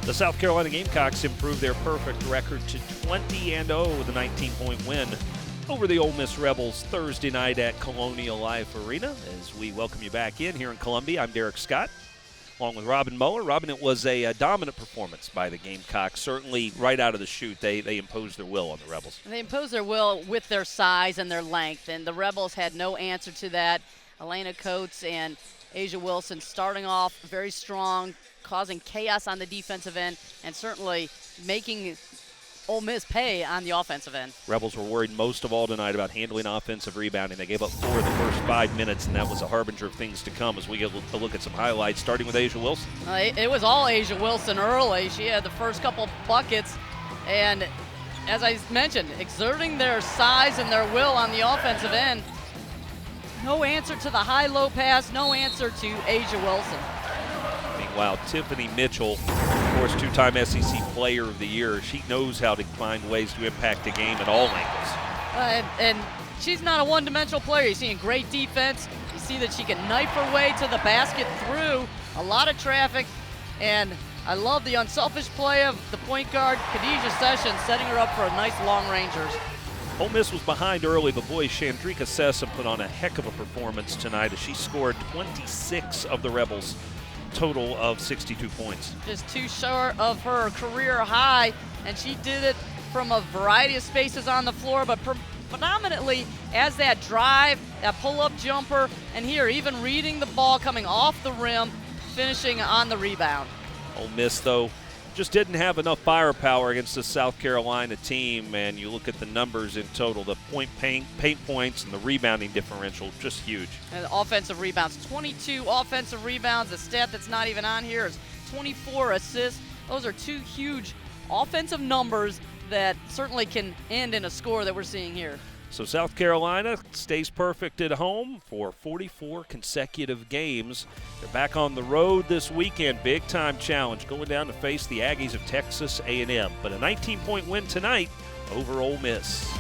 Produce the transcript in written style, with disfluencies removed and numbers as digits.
The South Carolina Gamecocks improved their perfect record to 20-0 with a 19-point win over the Ole Miss Rebels Thursday night at Colonial Life Arena. As we welcome you back in here in Columbia, I'm Derek Scott, along with Robin Muller. Robin, it was a dominant performance by the Gamecocks. Certainly right out of the chute, they imposed their will on the Rebels. They imposed their will with their size and their length, and the Rebels had no answer to that. Elena Coates and Asia Wilson starting off very strong, causing chaos on the defensive end, and certainly making Ole Miss pay on the offensive end. Rebels were worried most of all tonight about handling offensive rebounding. They gave up 4 in the first 5 minutes, and that was a harbinger of things to come as we get a look at some highlights, starting with Asia Wilson. It was all Asia Wilson early. She had the first couple buckets, and as I mentioned, exerting their size and their will on the offensive end. No answer to the high-low pass, no answer to Asia Wilson. Meanwhile, Tiffany Mitchell, of course, 2-time SEC Player of the Year, she knows how to find ways to impact the game at all angles. And she's not a one-dimensional player. You're seeing great defense. You see that she can knife her way to the basket through a lot of traffic. And I love the unselfish play of the point guard, Khadijah Sessions, setting her up for a nice long rangers. Ole Miss was behind early, but boy, Chandrika Sessa put on a heck of a performance tonight as she scored 26 of the Rebels' total of 62 points. Just too short of her career high, and she did it from a variety of spaces on the floor, but predominantly as that drive, that pull-up jumper, and here even reading the ball coming off the rim, finishing on the rebound. Ole Miss, though, just didn't have enough firepower against the South Carolina team, and you look at the numbers in total, the paint points and the rebounding differential, just huge. And offensive rebounds, 22 offensive rebounds. A stat that's not even on here is 24 assists. Those are two huge offensive numbers that certainly can end in a score that we're seeing here. So South Carolina stays perfect at home for 44 consecutive games. They're back on the road this weekend. Big-time challenge going down to face the Aggies of Texas A&M. But a 19-point win tonight over Ole Miss.